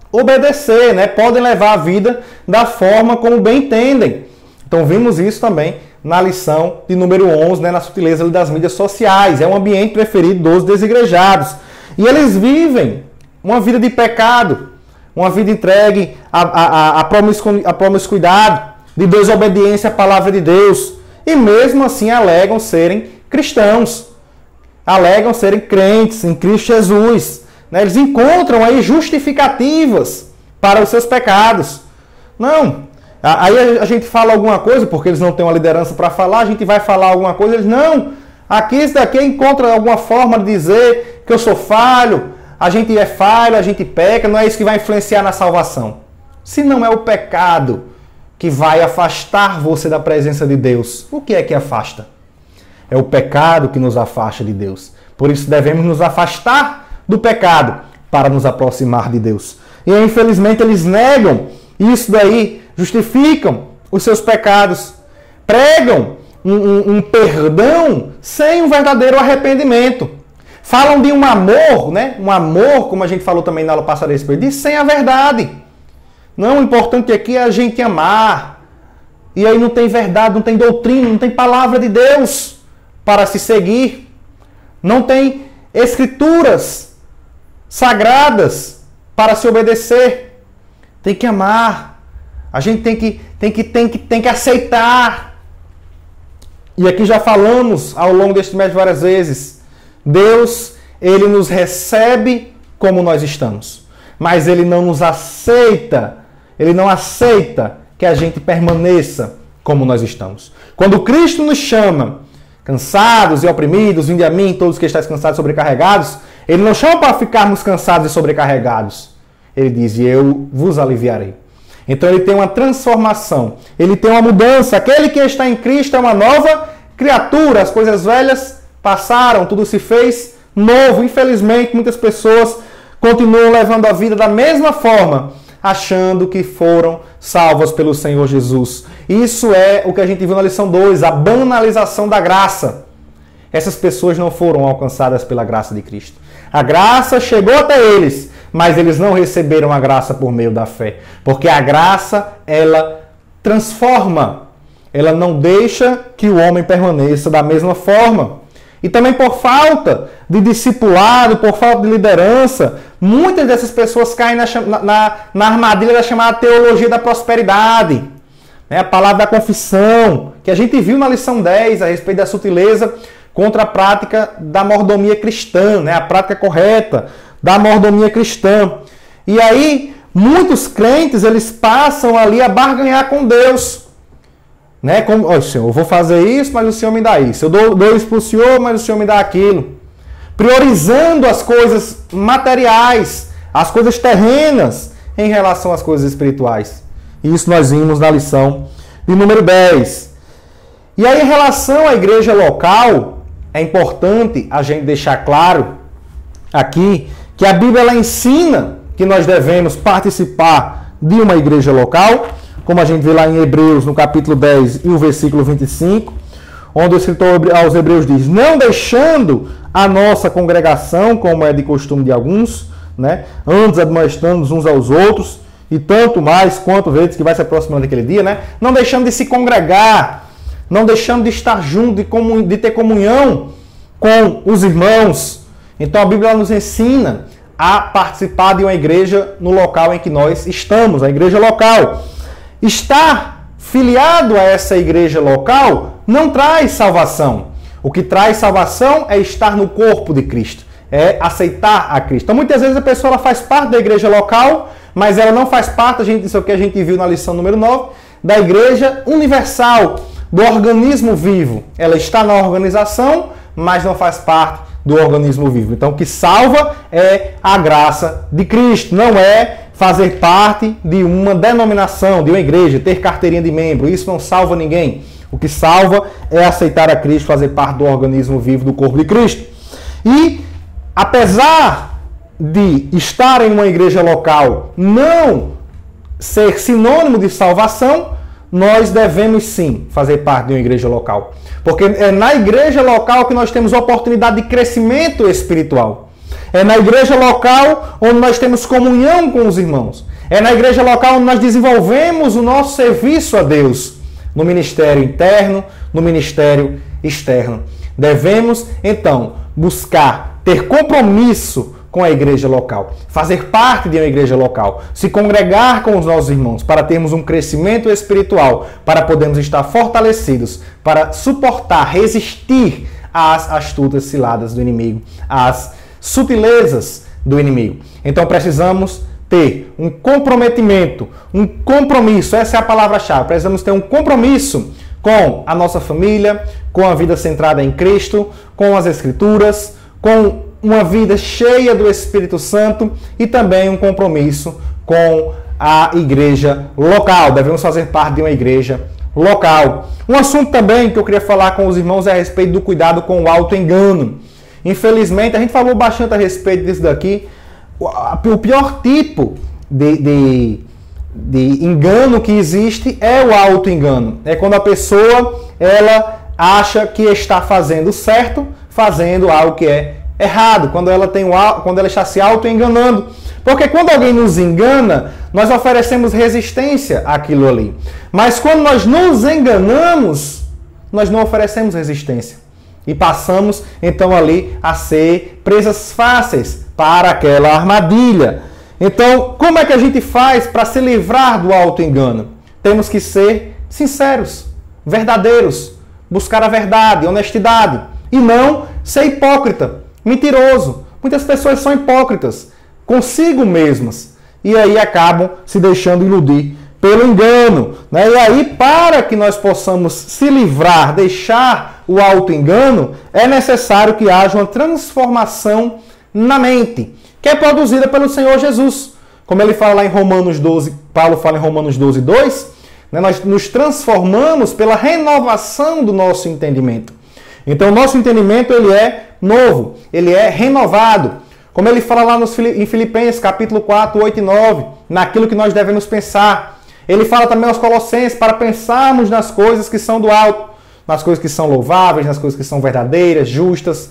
obedecer, né? Podem levar a vida da forma como bem entendem. Então vimos isso também na lição de número 11, né? Na sutileza das mídias sociais. É um ambiente preferido dos desigrejados. E eles vivem uma vida de pecado, uma vida entregue à promiscuidade, de desobediência à palavra de Deus. E mesmo assim alegam serem cristãos, alegam serem crentes em Cristo Jesus. Eles encontram aí justificativas para os seus pecados. Não. Aí a gente fala alguma coisa, porque eles não têm uma liderança para falar, a gente vai falar alguma coisa, eles não. Aqui, isso daqui encontra alguma forma de dizer que eu sou falho, a gente é falho, a gente peca, não é isso que vai influenciar na salvação. Se não é o pecado que vai afastar você da presença de Deus, o que é que afasta? É o pecado que nos afasta de Deus. Por isso devemos nos afastar do pecado para nos aproximar de Deus. E infelizmente eles negam isso daí, justificam os seus pecados, pregam um perdão sem um verdadeiro arrependimento. Falam de um amor, né? Um amor, como a gente falou também na aula passada a respeito disso, sem a verdade. Não, o importante aqui é a gente amar. E aí não tem verdade, não tem doutrina, não tem palavra de Deus para se seguir. Não tem escrituras sagradas para se obedecer. Tem que amar. A gente tem que aceitar. E aqui já falamos ao longo deste mês várias vezes. Deus, Ele nos recebe como nós estamos. Mas Ele não nos aceita. Ele não aceita que a gente permaneça como nós estamos. Quando Cristo nos chama, cansados e oprimidos, vinde a mim, todos que estáis cansados e sobrecarregados, Ele não chama para ficarmos cansados e sobrecarregados. Ele diz, eu vos aliviarei. Então ele tem uma transformação, ele tem uma mudança. Aquele que está em Cristo é uma nova criatura. As coisas velhas passaram, tudo se fez novo. Infelizmente, muitas pessoas continuam levando a vida da mesma forma, achando que foram salvas pelo Senhor Jesus. Isso é o que a gente viu na lição 2, a banalização da graça. Essas pessoas não foram alcançadas pela graça de Cristo. A graça chegou até eles, mas eles não receberam a graça por meio da fé. Porque a graça, ela transforma. Ela não deixa que o homem permaneça da mesma forma. E também por falta de discipulado, por falta de liderança, muitas dessas pessoas caem na armadilha da chamada teologia da prosperidade. A palavra da confissão, que a gente viu na lição 10 a respeito da sutileza contra a prática da mordomia cristã, a prática correta da mordomia cristã. E aí, muitos crentes, eles passam ali a barganhar com Deus. Como, oh, Senhor, eu vou fazer isso, mas o Senhor me dá isso. Eu dou isso para o Senhor, mas o Senhor me dá aquilo. Priorizando as coisas materiais, as coisas terrenas, em relação às coisas espirituais. E isso nós vimos na lição de número 10. E aí, em relação à igreja local, é importante a gente deixar claro aqui que a Bíblia ela ensina que nós devemos participar de uma igreja local, como a gente vê lá em Hebreus, no capítulo 10 e o versículo 25, onde o escritor aos Hebreus diz, não deixando a nossa congregação, como é de costume de alguns, antes admoestando uns aos outros, e tanto mais quanto vezes que vai se aproximando daquele dia, não deixando de se congregar, não deixando de estar junto, de ter comunhão com os irmãos. Então a Bíblia nos ensina a participar de uma igreja no local em que nós estamos, a igreja local. Estar filiado a essa igreja local não traz salvação. O que traz salvação é estar no corpo de Cristo, é aceitar a Cristo. Então muitas vezes a pessoa ela faz parte da igreja local, mas ela não faz parte, isso é o que a gente viu na lição número 9, da igreja universal, do organismo vivo. Ela está na organização, mas não faz parte do organismo vivo. Então o que salva é a graça de Cristo, não é fazer parte de uma denominação, de uma igreja, ter carteirinha de membro. Isso não salva ninguém. O que salva é aceitar a Cristo, fazer parte do organismo vivo do corpo de Cristo. E, apesar de estar em uma igreja local não ser sinônimo de salvação, nós devemos sim fazer parte de uma igreja local. Porque é na igreja local que nós temos oportunidade de crescimento espiritual. É na igreja local onde nós temos comunhão com os irmãos. É na igreja local onde nós desenvolvemos o nosso serviço a Deus. No ministério interno, no ministério externo. Devemos, então, buscar ter compromisso com a igreja local, fazer parte de uma igreja local, se congregar com os nossos irmãos para termos um crescimento espiritual, para podermos estar fortalecidos, para suportar, resistir às astutas ciladas do inimigo, às sutilezas do inimigo. Então precisamos ter um comprometimento, um compromisso, essa é a palavra-chave, precisamos ter um compromisso com a nossa família, com a vida centrada em Cristo, com as Escrituras, com uma vida cheia do Espírito Santo e também um compromisso com a igreja local. Devemos fazer parte de uma igreja local. Um assunto também que eu queria falar com os irmãos é a respeito do cuidado com o auto-engano. Infelizmente, a gente falou bastante a respeito disso daqui. O pior tipo de engano que existe é o auto-engano. É quando a pessoa ela acha que está fazendo certo, fazendo algo que é errado, quando ela está se auto-enganando. Porque quando alguém nos engana, nós oferecemos resistência àquilo ali. Mas quando nós nos enganamos, nós não oferecemos resistência. E passamos, então, ali a ser presas fáceis para aquela armadilha. Então, como é que a gente faz para se livrar do auto-engano? Temos que ser sinceros, verdadeiros, buscar a verdade, honestidade. E não ser hipócrita, mentiroso. Muitas pessoas são hipócritas consigo mesmas. E aí acabam se deixando iludir pelo engano. Né? E aí, para que nós possamos se livrar, deixar o auto-engano, é necessário que haja uma transformação na mente, que é produzida pelo Senhor Jesus. Como ele fala lá em Romanos 12, Paulo fala em Romanos 12, 2, né? Nós nos transformamos pela renovação do nosso entendimento. Então, o nosso entendimento ele é novo, ele é renovado. Como ele fala lá em Filipenses, capítulo 4, 8 e 9, naquilo que nós devemos pensar. Ele fala também aos Colossenses para pensarmos nas coisas que são do alto, nas coisas que são louváveis, nas coisas que são verdadeiras, justas.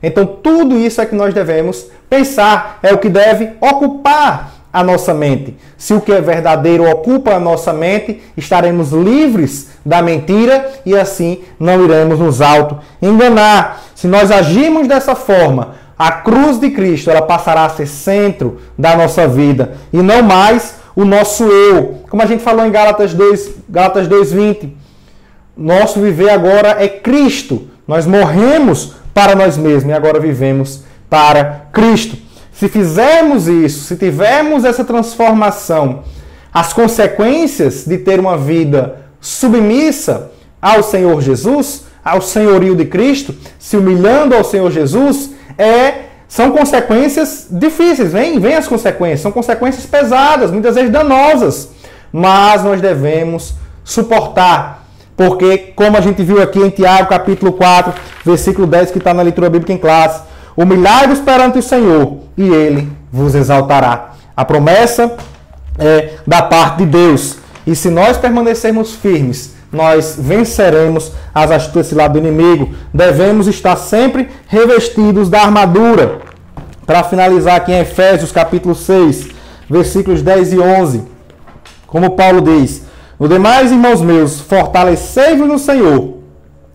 Então, tudo isso é que nós devemos pensar, é o que deve ocupar a nossa mente. Se o que é verdadeiro ocupa a nossa mente, estaremos livres da mentira e assim não iremos nos auto-enganar. Se nós agirmos dessa forma, a cruz de Cristo ela passará a ser centro da nossa vida e não mais o nosso eu. Como a gente falou em Gálatas 2:20, nosso viver agora é Cristo. Nós morremos para nós mesmos e agora vivemos para Cristo. Se fizermos isso, se tivermos essa transformação, as consequências de ter uma vida submissa ao Senhor Jesus, ao senhorio de Cristo, se humilhando ao Senhor Jesus, são consequências difíceis. Vem as consequências, são consequências pesadas, muitas vezes danosas, mas nós devemos suportar. Porque, como a gente viu aqui em Tiago, capítulo 4, versículo 10, que está na leitura bíblica em classe, humilhai-vos perante o Senhor, e Ele vos exaltará. A promessa é da parte de Deus. E se nós permanecermos firmes, nós venceremos as astutas ciladas do inimigo. Devemos estar sempre revestidos da armadura. Para finalizar aqui em Efésios, capítulo 6, versículos 10 e 11, como Paulo diz: no demais, irmãos meus, fortalecei-vos no Senhor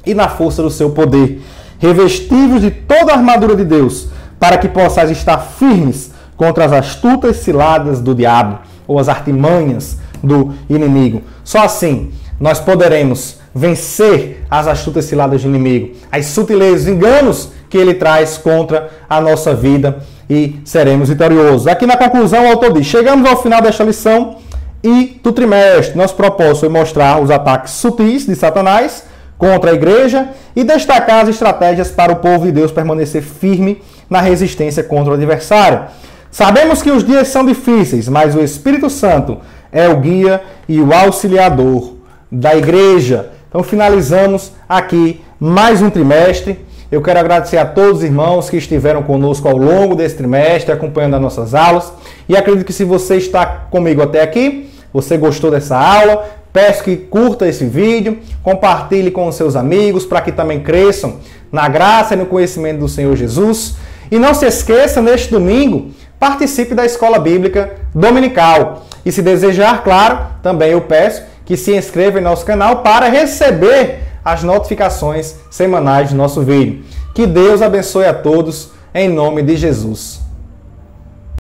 e na força do seu poder. Revesti-vos de toda a armadura de Deus, para que possais estar firmes contra as astutas ciladas do diabo, ou as artimanhas do inimigo. Só assim nós poderemos vencer as astutas ciladas do inimigo, as sutilezas, enganos que ele traz contra a nossa vida e seremos vitoriosos. Aqui na conclusão, o autor diz: chegamos ao final desta lição e do trimestre. Nosso propósito foi mostrar os ataques sutis de Satanás contra a igreja e destacar as estratégias para o povo de Deus permanecer firme na resistência contra o adversário. Sabemos que os dias são difíceis, mas o Espírito Santo é o guia e o auxiliador da igreja. Então finalizamos aqui mais um trimestre. Eu quero agradecer a todos os irmãos que estiveram conosco ao longo desse trimestre, acompanhando as nossas aulas. E acredito que se você está comigo até aqui, você gostou dessa aula, peço que curta esse vídeo, compartilhe com os seus amigos, para que também cresçam na graça e no conhecimento do Senhor Jesus. E não se esqueça, neste domingo, participe da Escola Bíblica Dominical. E se desejar, claro, também eu peço que se inscreva em nosso canal para receber as notificações semanais do nosso vídeo. Que Deus abençoe a todos, em nome de Jesus.